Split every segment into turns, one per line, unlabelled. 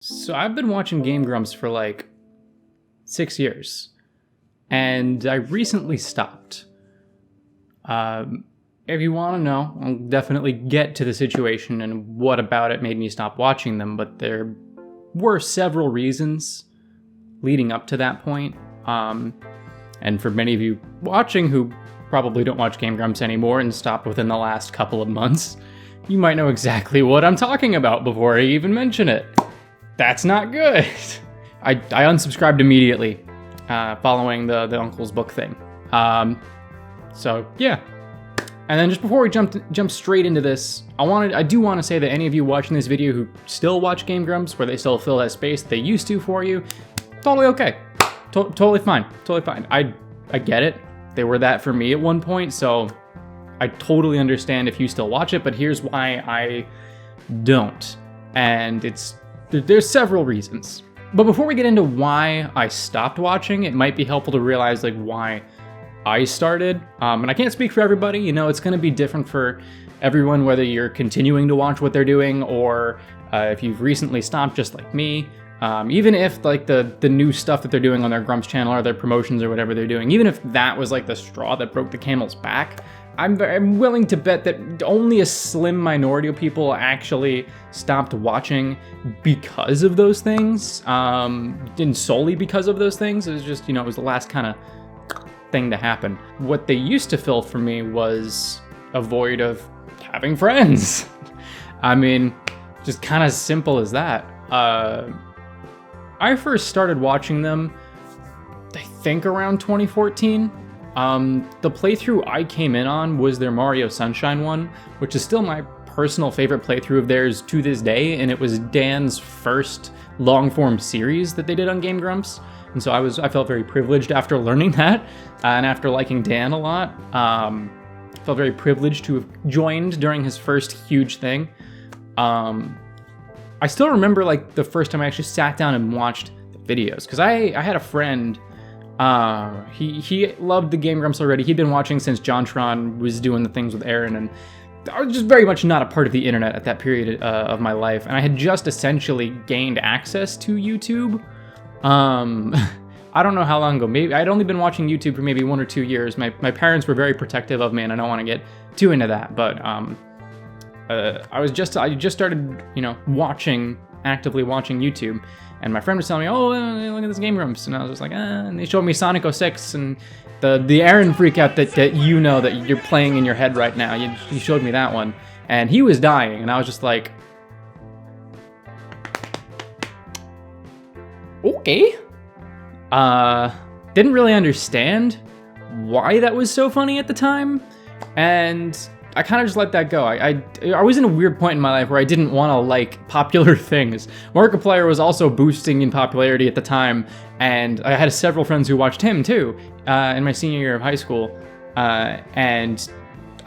So I've been watching Game Grumps for like 6 years, and I recently stopped. If you want to know, I'll definitely get to the situation and what about it made me stop watching them, but there were several reasons leading up to that point. And for many of you watching who probably don't watch Game Grumps anymore and stopped within the last couple of months, you might know exactly what I'm talking about before I even mention it. That's not good. I unsubscribed immediately following the Uncle's Book thing. So yeah. And then just before we jump straight into this, I do want to say that any of you watching this video who still watch Game Grumps, where they still fill that space they used to for you, totally okay. Totally fine. Totally fine. I get it. They were that for me at one point, so I totally understand if you still watch it, but here's why I don't. And there's several reasons. But before we get into why I stopped watching, it might be helpful to realize why I started. And I can't speak for everybody, it's going to be different for everyone, whether you're continuing to watch what they're doing or if you've recently stopped just like me. Even if the new stuff that they're doing on their Grumps channel or their promotions or whatever they're doing, even if that was the straw that broke the camel's back, I'm willing to bet that only a slim minority of people actually stopped watching because of those things, and solely because of those things. It was just, it was the last kind of thing to happen. What they used to fill for me was a void of having friends. I mean, just kind of simple as that. I first started watching them, I think around 2014. The playthrough I came in on was their Mario Sunshine one, which is still my personal favorite playthrough of theirs to this day, and it was Dan's first long-form series that they did on Game Grumps, and so I felt very privileged after learning that, and after liking Dan a lot. Felt very privileged to have joined during his first huge thing. I still remember the first time I actually sat down and watched the videos, because I had a friend. He loved the Game Grumps already. He'd been watching since JonTron was doing the things with Aaron, and I was just very much not a part of the internet at that period of my life, and I had just essentially gained access to YouTube. I don't know how long ago. Maybe I'd only been watching YouTube for maybe 1 or 2 years. My parents were very protective of me, and I don't want to get too into that, but I just started, actively watching YouTube, and my friend was telling me, "Oh, look at this Game Grumps," and I was just like, and they showed me Sonic 06 and the Aaron freakout that that you're playing in your head right now. He showed me that one, and he was dying, and I was just like, okay. Didn't really understand why that was so funny at the time, and I kind of just let that go. I was in a weird point in my life where I didn't want to like popular things. Markiplier was also boosting in popularity at the time, and I had several friends who watched him too in my senior year of high school, and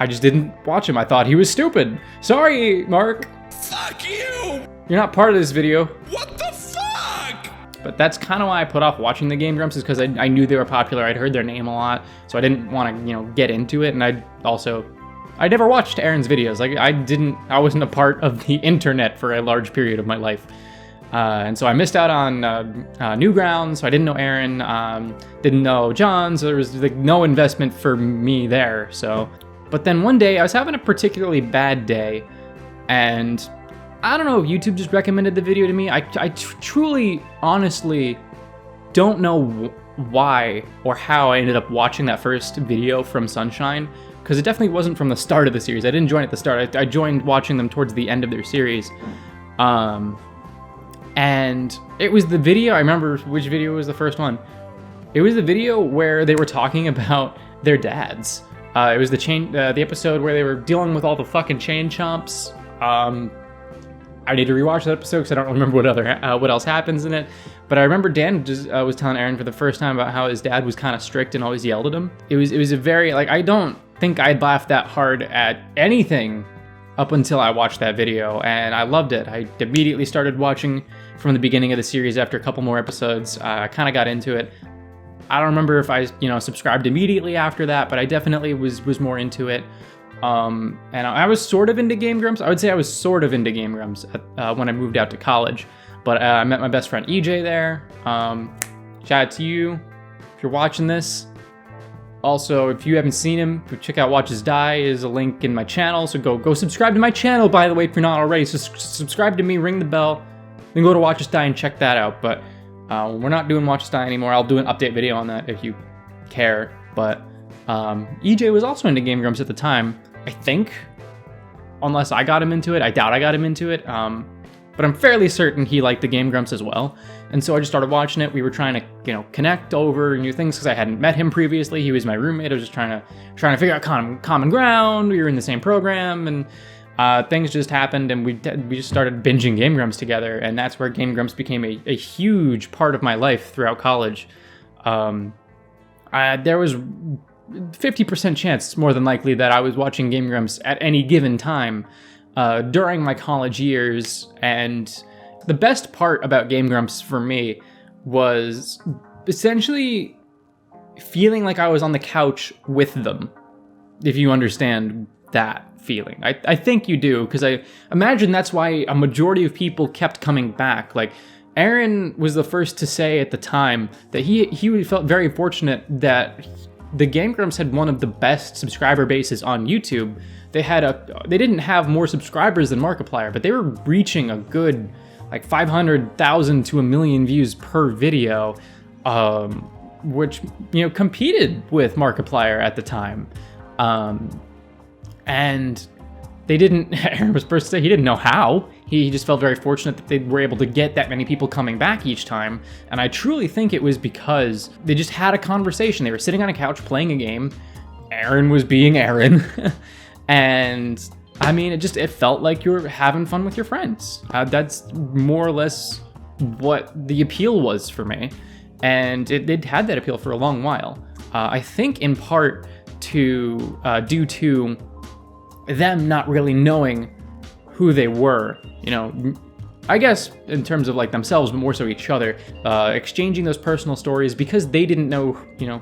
I just didn't watch him. I thought he was stupid. Sorry, Mark.
Fuck you!
You're not part of this video.
What the fuck?
But that's kind of why I put off watching the Game Grumps, is because I knew they were popular. I'd heard their name a lot, so I didn't want to, get into it, and I never watched Aaron's videos. I wasn't a part of the internet for a large period of my life. And so I missed out on Newgrounds, so I didn't know Aaron, didn't know John, so there was no investment for me there. So, but then one day I was having a particularly bad day, and I don't know if YouTube just recommended the video to me. I truly, honestly don't know why or how I ended up watching that first video from Sunshine, because it definitely wasn't from the start of the series. I didn't join at the start. I joined watching them towards the end of their series. And it was the video, I remember which video was the first one. It was the video where they were talking about their dads. It was the episode where they were dealing with all the fucking chain chomps. I need to rewatch that episode because I don't remember what else happens in it. But I remember Dan was telling Aaron for the first time about how his dad was kind of strict and always yelled at him. It was a very, I don't think I'd laughed that hard at anything up until I watched that video, and I loved it. I immediately started watching from the beginning of the series after a couple more episodes. I kind of got into it. I don't remember if I, subscribed immediately after that, but I definitely was more into it. And I was sort of into Game Grumps. I would say I was sort of into Game Grumps when I moved out to college. But I met my best friend EJ there. Shout out to you if you're watching this. Also, if you haven't seen him, check out Watch Us Die. Is a link in my channel, so go subscribe to my channel, by the way, if you're not already. So subscribe to me, ring the bell, then go to Watch Us Die and check that out. But we're not doing Watch Us Die anymore. I'll do an update video on that if you care. But EJ was also into Game Grumps at the time, I think. Unless I got him into it. I doubt I got him into it. But I'm fairly certain he liked the Game Grumps as well. And so I just started watching it. We were trying to, connect over new things because I hadn't met him previously. He was my roommate. I was just trying to figure out common ground. We were in the same program, and things just happened, and we just started binging Game Grumps together. And that's where Game Grumps became a huge part of my life throughout college. There was 50% chance, more than likely, that I was watching Game Grumps at any given time during my college years. And the best part about Game Grumps for me was essentially feeling like I was on the couch with them, if you understand that feeling. I think you do, because I imagine that's why a majority of people kept coming back. Like, Aaron was the first to say at the time that he felt very fortunate that the Game Grumps had one of the best subscriber bases on YouTube. They didn't have more subscribers than Markiplier, but they were reaching a good 500,000 to 1 million views per video, which competed with Markiplier at the time. And they didn't. Aaron was first to say he didn't know how. He just felt very fortunate that they were able to get that many people coming back each time. And I truly think it was because they just had a conversation. They were sitting on a couch playing a game. Aaron was being Aaron. And I mean, it felt like you were having fun with your friends. That's more or less what the appeal was for me. And it had that appeal for a long while. I think in part due to them not really knowing who they were, I guess in terms of themselves, but more so each other, exchanging those personal stories because they didn't know,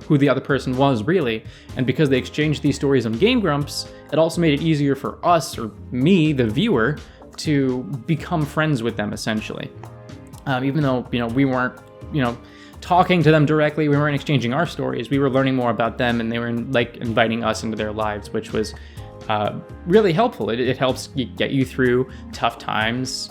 who the other person was really. And because they exchanged these stories on Game Grumps, it also made it easier for us, or me, the viewer, to become friends with them essentially. Even though, we weren't, talking to them directly, we weren't exchanging our stories, we were learning more about them, and they were inviting us into their lives, which was really helpful. It helps get you through tough times,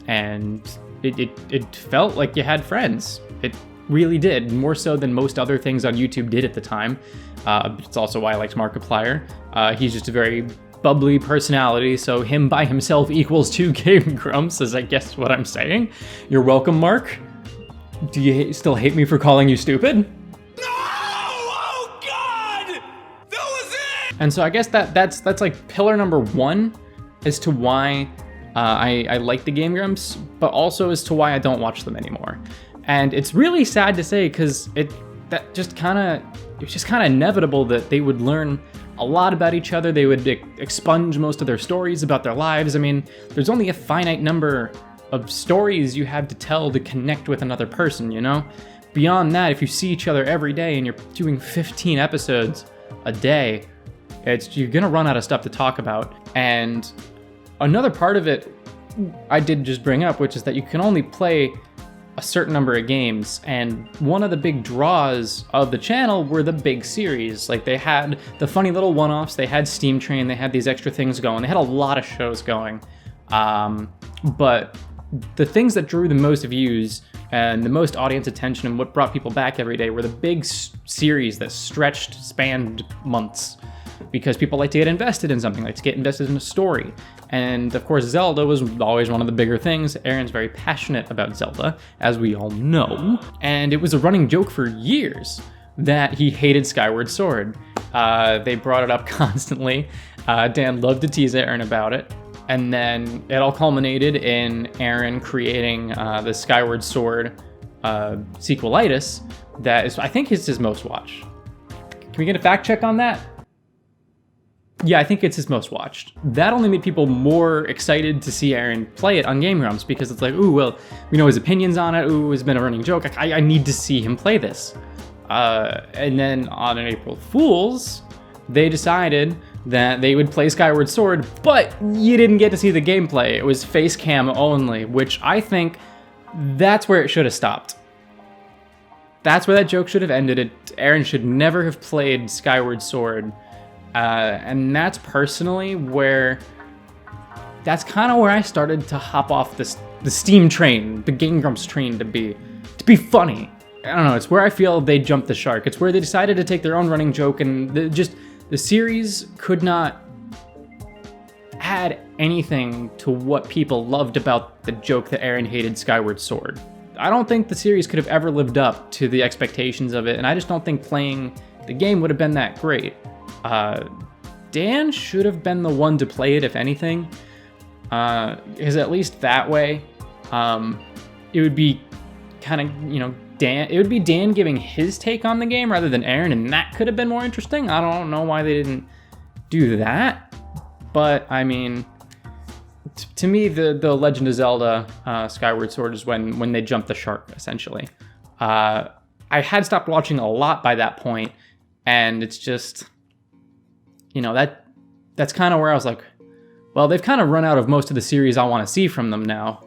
and it felt like you had friends. It really did, more so than most other things on YouTube did at the time. It's also why I liked Markiplier. He's just a very bubbly personality, so him by himself equals 2 Game Grumps, is I guess what I'm saying. You're welcome, Mark. Do you still hate me for calling you stupid? And so I guess that's pillar number 1 as to why I like the Game Grumps, but also as to why I don't watch them anymore. And it's really sad to say, because it was just kind of inevitable that they would learn a lot about each other. They would expunge most of their stories about their lives. I mean, there's only a finite number of stories you have to tell to connect with another person, Beyond that, if you see each other every day and you're doing 15 episodes a day, you're gonna run out of stuff to talk about. And another part of it I did just bring up, which is that you can only play a certain number of games, and one of the big draws of the channel were the big series. They had the funny little one-offs, they had Steam Train, they had these extra things going, they had a lot of shows going. But the things that drew the most views and the most audience attention and what brought people back every day were the big series that spanned months. Because people like to get invested in something, like to get invested in a story. And of course, Zelda was always one of the bigger things. Aaron's very passionate about Zelda, as we all know. And it was a running joke for years that he hated Skyward Sword. They brought it up constantly. Dan loved to tease Aaron about it. And then it all culminated in Aaron creating the Skyward Sword sequelitis that I think is his most watched. Can we get a fact check on that? Yeah, I think it's his most watched. That only made people more excited to see Aaron play it on Game Grumps, because it's like, ooh, well, we know his opinions on it. Ooh, it's been a running joke. I need to see him play this. And then on an April Fool's, they decided that they would play Skyward Sword, but you didn't get to see the gameplay. It was face cam only, which I think That's where it should have stopped. That's where that joke should have ended. Aaron should never have played Skyward Sword. And that's personally where... That's kind of where I started to hop off the Steam train, the Game Grumps train, to be funny. I don't know, it's where I feel they jumped the shark. It's where they decided to take their own running joke, and the series could not add anything to what people loved about the joke that Aaron hated Skyward Sword. I don't think the series could have ever lived up to the expectations of it, and I just don't think playing the game would have been that great. Dan should have been the one to play it, if anything, because at least that way, it would be kind of, it would be Dan giving his take on the game rather than Aaron, and that could have been more interesting. I don't know why they didn't do that, but I mean, to me, the Legend of Zelda Skyward Sword is when they jumped the shark, essentially. I had stopped watching a lot by that point, and it's just, that's kind of where I was like, well, they've kind of run out of most of the series I want to see from them now,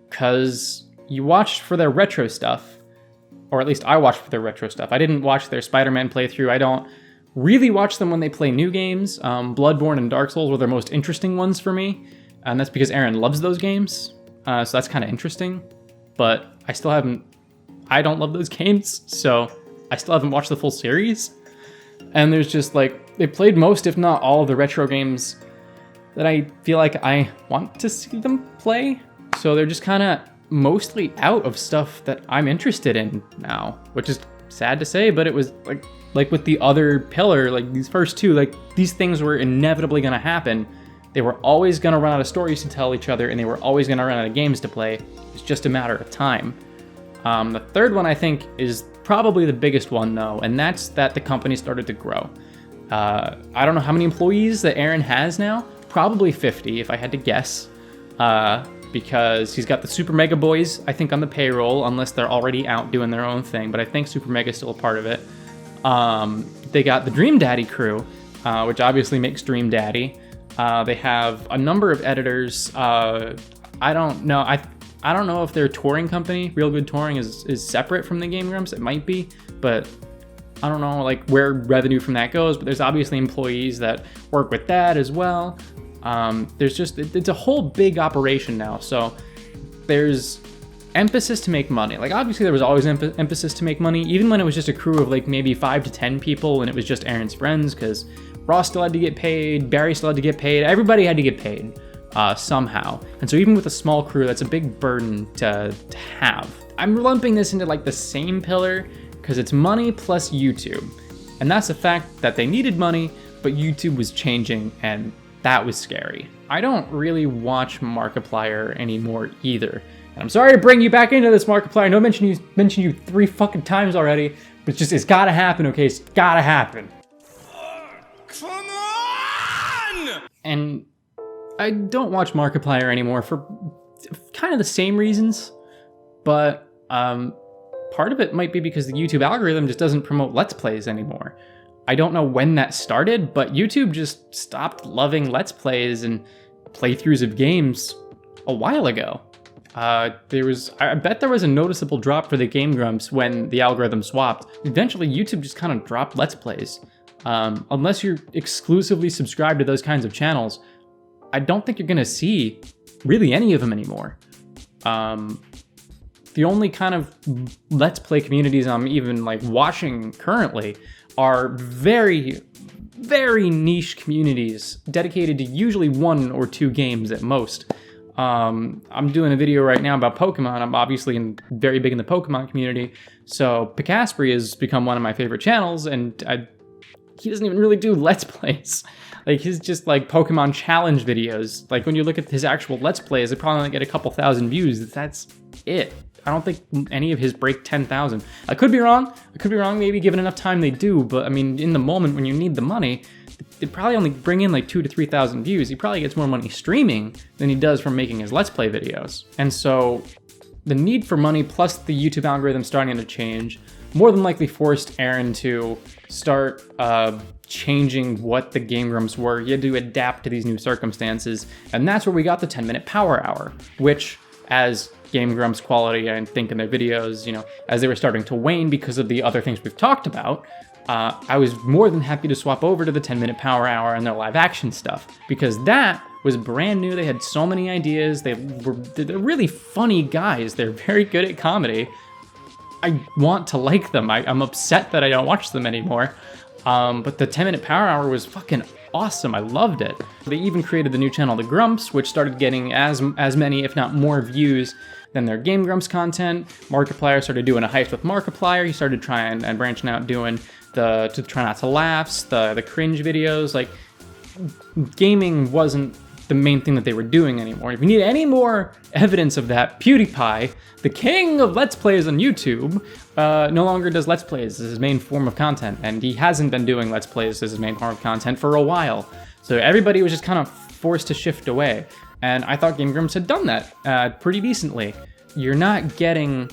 because you watched for their retro stuff, or at least I watched for their retro stuff. I didn't watch their Spider-Man playthrough. I don't really watch them when they play new games. Bloodborne and Dark Souls were their most interesting ones for me, and that's because Aaron loves those games, so that's kind of interesting, but I don't love those games, so I still haven't watched the full series. And there's just they played most, if not all, of the retro games that I feel like I want to see them play. So they're just kind of mostly out of stuff that I'm interested in now, which is sad to say, but it was like with the other pillar, these first two, these things were inevitably going to happen. They were always going to run out of stories to tell each other, and they were always going to run out of games to play. It's just a matter of time. The third one, I think, is probably the biggest one, though, and that's that the company started to grow. I don't know how many employees that Aaron has now. Probably 50, if I had to guess, because he's got the Super Mega Boys, I think, on the payroll, unless they're already out doing their own thing, but I think Super Mega is still a part of it. They got the Dream Daddy crew, which obviously makes Dream Daddy. They have a number of editors. I don't know. I don't know if their touring company, Real Good Touring, is separate from the Game Grumps. It might be, but I don't know where revenue from that goes. But there's obviously employees that work with that as well. It's a whole big operation now. So there's emphasis to make money. Obviously there was always emphasis to make money, even when it was just a crew of maybe 5 to 10 people, and it was just Aaron's friends, because Ross still had to get paid, Barry still had to get paid, everybody had to get paid somehow. And so even with a small crew, that's a big burden to have. I'm lumping this into the same pillar because it's money plus YouTube. And that's the fact that they needed money, but YouTube was changing, and that was scary. I don't really watch Markiplier anymore either. And I'm sorry to bring you back into this, Markiplier. I know I mentioned you 3 fucking times already, but it's gotta happen, okay? It's gotta happen.
Come on!
And I don't watch Markiplier anymore for kind of the same reasons, but part of it might be because the YouTube algorithm just doesn't promote Let's Plays anymore. I don't know when that started, but YouTube just stopped loving Let's Plays and playthroughs of games a while ago. I bet there was a noticeable drop for the Game Grumps when the algorithm swapped. Eventually, YouTube just kind of dropped Let's Plays. Unless you're exclusively subscribed to those kinds of channels, I don't think you're going to see really any of them anymore. The only kind of Let's Play communities I'm even watching currently are very, very niche communities dedicated to usually 1 or 2 games at most. I'm doing a video right now about Pokemon. I'm obviously very big in the Pokemon community, so Picaspri has become one of my favorite channels, and he doesn't even really do Let's Plays. He's just Pokemon challenge videos. When you look at his actual Let's Plays, they probably only get a couple thousand views. That's it. I don't think any of his break 10,000. I could be wrong. Maybe given enough time they do, but I mean, in the moment when you need the money, they probably only bring in 2,000 to 3,000 views. He probably gets more money streaming than he does from making his Let's Play videos. And so the need for money plus the YouTube algorithm starting to change more than likely forced Aaron to start changing what the Game Grumps were. He had to adapt to these new circumstances, and that's where we got the 10-minute power hour, which, as Game Grumps quality, I think, in their videos, as they were starting to wane because of the other things we've talked about, I was more than happy to swap over to the 10-minute Power Hour and their live action stuff, because that was brand new. They had so many ideas. They're really funny guys. They're very good at comedy. I want to like them. I'm upset that I don't watch them anymore. But the 10-minute Power Hour was fucking awesome. I loved it. They even created the new channel, the Grumps, which started getting as many, if not more, views than their Game Grumps content. Markiplier started doing a heist with Markiplier. He started trying and branching out, doing to try not to laughs, the cringe videos. Like, gaming wasn't the main thing that they were doing anymore. If you need any more evidence of that, PewDiePie, the king of Let's Plays on YouTube, no longer does Let's Plays as his main form of content, and he hasn't been doing Let's Plays as his main form of content for a while. So everybody was just kind of forced to shift away, and I thought Game Grumps had done that pretty decently. You're not getting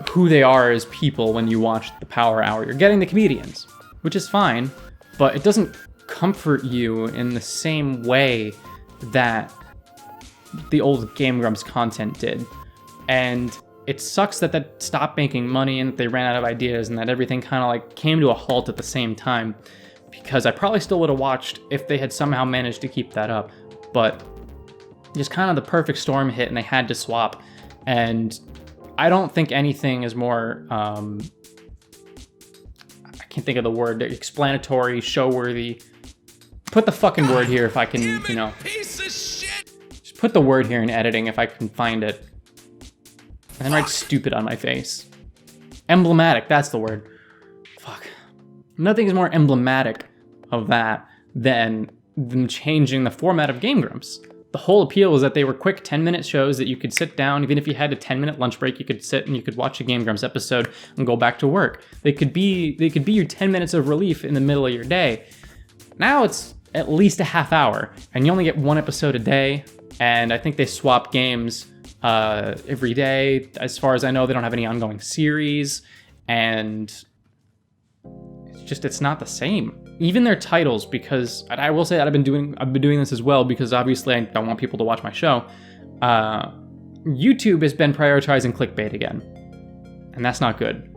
who they are as people when you watch the Power Hour. You're getting the comedians, which is fine, but it doesn't comfort you in the same way that the old Game Grumps content did. And it sucks that stopped making money and that they ran out of ideas and that everything kind of like came to a halt at the same time, because I probably still would have watched if they had somehow managed to keep that up. But just kind of the perfect storm hit and they had to swap. And I don't think anything is more I can't think of the word, explanatory, show-worthy. Put the fucking word here if I can,
Piece of shit!
just put the word here in editing if I can find it. And then write stupid on my face. Emblematic, that's the word. Fuck. Nothing is more emblematic of that than them changing the format of Game Grumps. The whole appeal was that they were quick 10-minute shows that you could sit down, even if you had a 10-minute lunch break, you could sit and you could watch a Game Grumps episode and go back to work. They could be your 10 minutes of relief in the middle of your day. Now it's at least a half hour, and you only get one episode a day, and I think they swap games every day. As far as I know, they don't have any ongoing series, and it's not the same. Even their titles, because I will say that I've been doing this as well, because obviously I don't want people to watch my show. YouTube has been prioritizing clickbait again, and that's not good.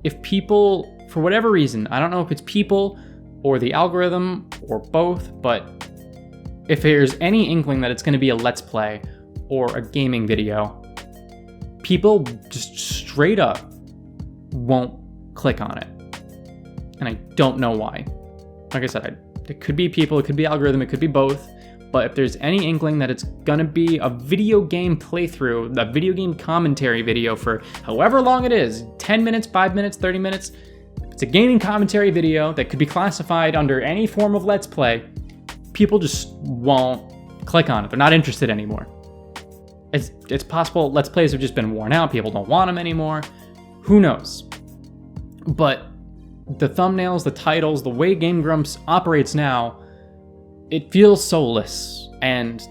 If people, for whatever reason, I don't know if it's people or the algorithm or both, but if there's any inkling that it's going to be a Let's Play or a gaming video, people just straight up won't click on it. And I don't know why. Like I said, it could be people, it could be algorithm, it could be both. But if there's any inkling that it's gonna be a video game playthrough, a video game commentary video for however long it is, 10 minutes, 5 minutes, 30 minutes, it's a gaming commentary video that could be classified under any form of Let's Play, people just won't click on it. They're not interested anymore. It's possible Let's Plays have just been worn out, people don't want them anymore. Who knows? But the thumbnails, the titles, the way Game Grumps operates now, it feels soulless. And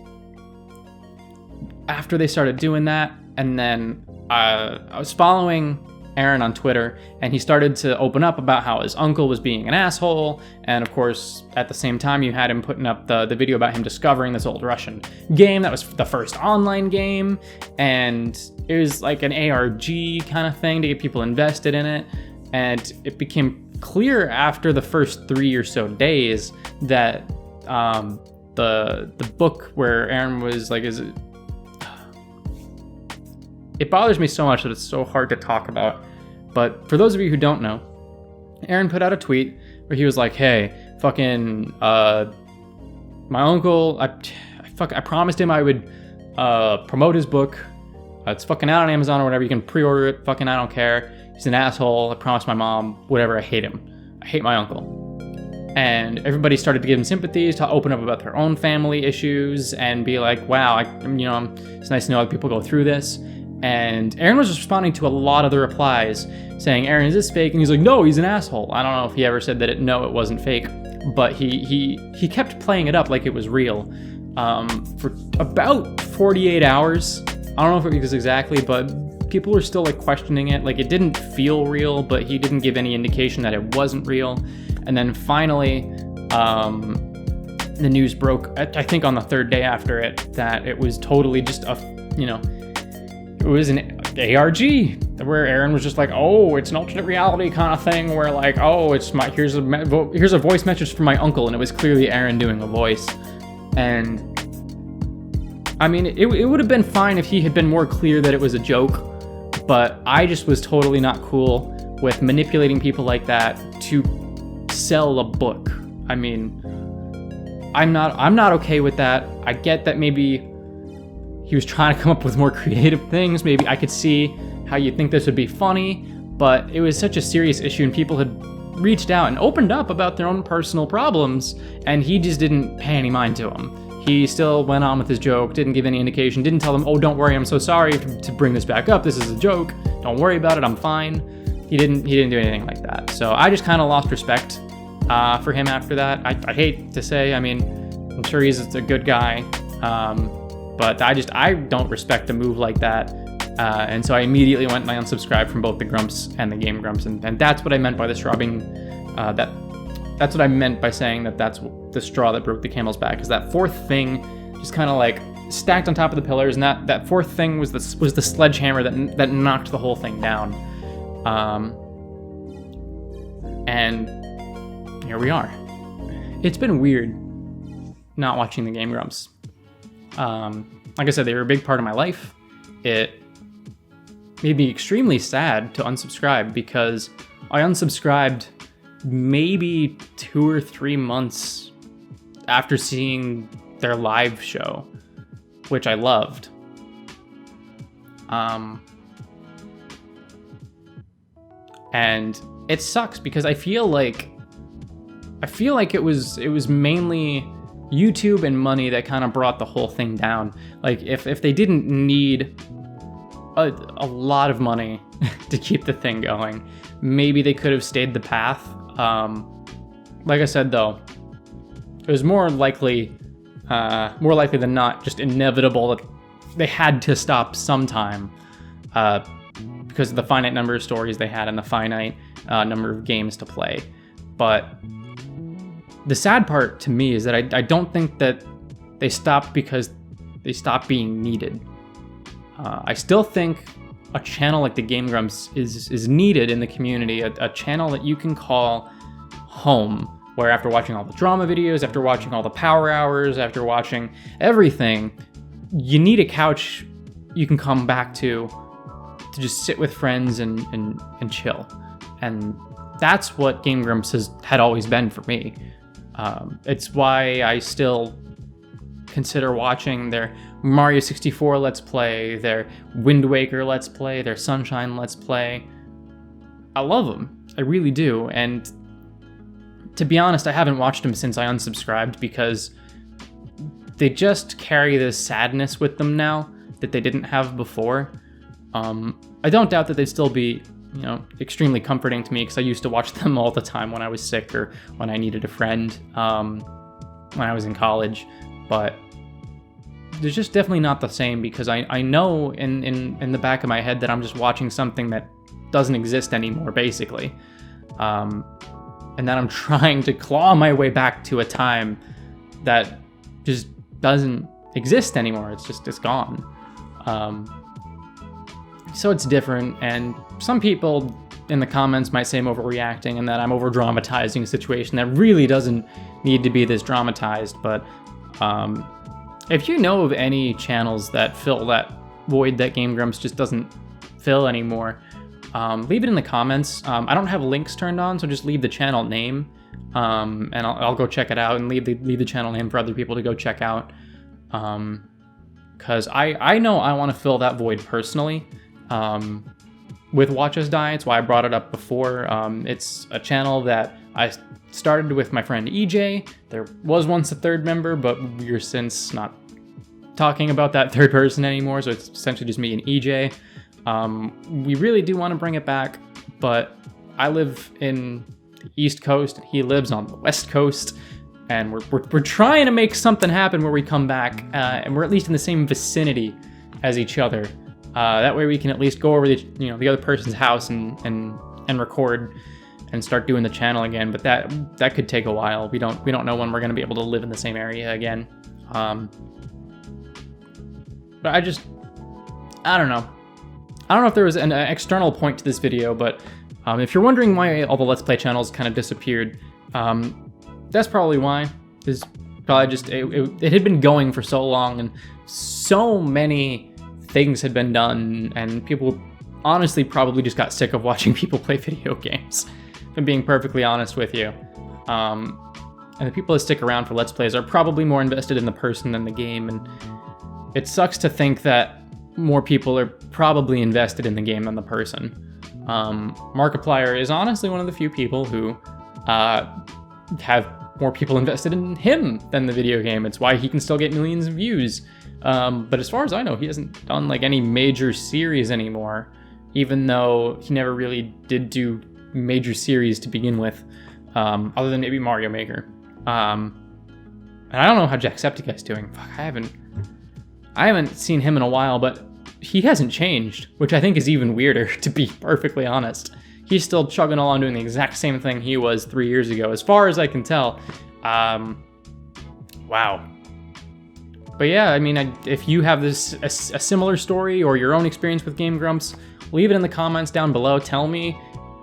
after they started doing that, and then I was following Aaron on Twitter, and he started to open up about how his uncle was being an asshole, and of course, at the same time, you had him putting up the video about him discovering this old Russian game that was the first online game, and it was like an ARG kind of thing to get people invested in it. And it became clear after the first 3 or so days that the book where Aaron was like, it bothers me so much that it's so hard to talk about. But for those of you who don't know, Aaron put out a tweet where he was like, hey, fucking, my uncle, I promised him I would promote his book. It's fucking out on Amazon or whatever. You can pre-order it. Fucking, I don't care. He's an asshole. I promised my mom, whatever. I hate him. I hate my uncle. And everybody started to give him sympathies, to open up about their own family issues and be like, wow, it's nice to know other people go through this. And Aaron was responding to a lot of the replies saying, Aaron, is this fake? And he's like, no, he's an asshole. I don't know if he ever said that it wasn't fake, but he kept playing it up like it was real for about 48 hours. I don't know if it was exactly, but people were still like questioning it. Like, it didn't feel real, but he didn't give any indication that it wasn't real. And then finally, the news broke, I think on the third day after it, that it was totally just it was an ARG, where Aaron was just like, oh, it's an alternate reality kind of thing, where like, oh, here's a voice message from my uncle, and it was clearly Aaron doing a voice. And I mean, it would have been fine if he had been more clear that it was a joke, but I just was totally not cool with manipulating people like that to sell a book. I mean, I'm not okay with that. I get that maybe he was trying to come up with more creative things. Maybe I could see how you'd think this would be funny, but it was such a serious issue, and people had reached out and opened up about their own personal problems, and he just didn't pay any mind to them. He still went on with his joke, didn't give any indication, didn't tell them, oh, don't worry, I'm so sorry to bring this back up. This is a joke. Don't worry about it. I'm fine. He didn't do anything like that. So I just kind of lost respect for him after that. I hate to say, I mean, I'm sure he's a good guy, but I don't respect a move like that. And so I immediately went and I unsubscribed from both the Grumps and the Game Grumps. And that's what I meant by the straw being, that's what I meant by saying that that's the straw that broke the camel's back, is that fourth thing just kind of like stacked on top of the pillars. And that fourth thing was the sledgehammer that knocked the whole thing down. And here we are. It's been weird not watching the Game Grumps. Like I said, they were a big part of my life. It made me extremely sad to unsubscribe, because I unsubscribed maybe 2 or 3 months after seeing their live show, which I loved. And it sucks because I feel like it was mainly YouTube and money that kind of brought the whole thing down. Like if they didn't need a lot of money to keep the thing going, maybe they could have stayed the path. Like I said, though, it was more likely than not just inevitable that they had to stop sometime, because of the finite number of stories they had and the finite number of games to play. But the sad part to me is that I don't think that they stopped because they stopped being needed. I still think a channel like the Game Grumps is needed in the community, a channel that you can call home, where after watching all the drama videos, after watching all the power hours, after watching everything, you need a couch you can come back to just sit with friends and chill. And that's what Game Grumps had always been for me. It's why I still consider watching their Mario 64 Let's Play, their Wind Waker Let's Play, their Sunshine Let's Play. I love them. I really do. And to be honest, I haven't watched them since I unsubscribed, because they just carry this sadness with them now that they didn't have before. I don't doubt that they'd still be, extremely comforting to me, because I used to watch them all the time when I was sick or when I needed a friend, when I was in college. But they're just definitely not the same, because I know in the back of my head that I'm just watching something that doesn't exist anymore, basically. And that I'm trying to claw my way back to a time that just doesn't exist anymore. It's gone. So it's different, and some people in the comments might say I'm overreacting and that I'm over-dramatizing a situation that really doesn't need to be this dramatized. But if you know of any channels that fill that void that Game Grumps just doesn't fill anymore, leave it in the comments. I don't have links turned on, so just leave the channel name, and I'll go check it out, and leave the channel name for other people to go check out. Because I know I want to fill that void personally. With Watch Us Die. It's why I brought it up before. It's a channel that I started with my friend EJ. There was once a third member, but we're since not talking about that third person anymore, so it's essentially just me and EJ. We really do want to bring it back, but I live in the East Coast, and he lives on the West Coast, and we're trying to make something happen where we come back, and we're at least in the same vicinity as each other. That way we can at least go over the other person's house and record and start doing the channel again, but that could take a while. We don't know when we're going to be able to live in the same area again. But I don't know. I don't know if there was an external point to this video, but if you're wondering why all the Let's Play channels kind of disappeared, that's probably why. Is probably just it had been going for so long, and so many things had been done, and people honestly probably just got sick of watching people play video games. If I'm being perfectly honest with you. And the people that stick around for Let's Plays are probably more invested in the person than the game, and it sucks to think that more people are probably invested in the game than the person. Markiplier is honestly one of the few people who have more people invested in him than the video game. It's why he can still get millions of views. But as far as I know, he hasn't done like any major series anymore, even though he never really did do major series to begin with, other than maybe Mario Maker. And I don't know how Jacksepticeye's doing. Fuck, I haven't seen him in a while, but he hasn't changed, which I think is even weirder, to be perfectly honest. He's still chugging along doing the exact same thing he was 3 years ago, as far as I can tell. Wow. But yeah, I mean, if you have a similar story or your own experience with Game Grumps, leave it in the comments down below. Tell me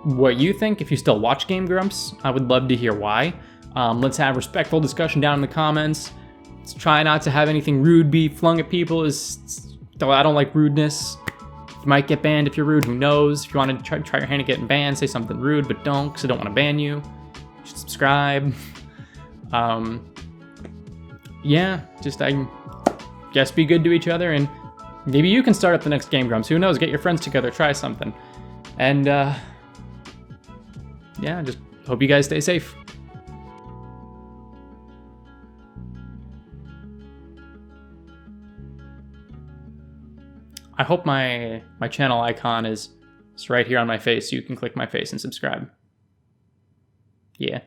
what you think. If you still watch Game Grumps, I would love to hear why. Let's have respectful discussion down in the comments. Let's try not to have anything rude be flung at people. I don't like rudeness. You might get banned if you're rude, who knows? If you want to try your hand at getting banned, say something rude, but don't, because I don't want to ban you. You should subscribe. Yeah, just I guess be good to each other, and maybe you can start up the next Game Grumps. Who knows? Get your friends together, try something. And yeah, just hope you guys stay safe. I hope my channel icon is right here on my face, so you can click my face and subscribe. Yeah.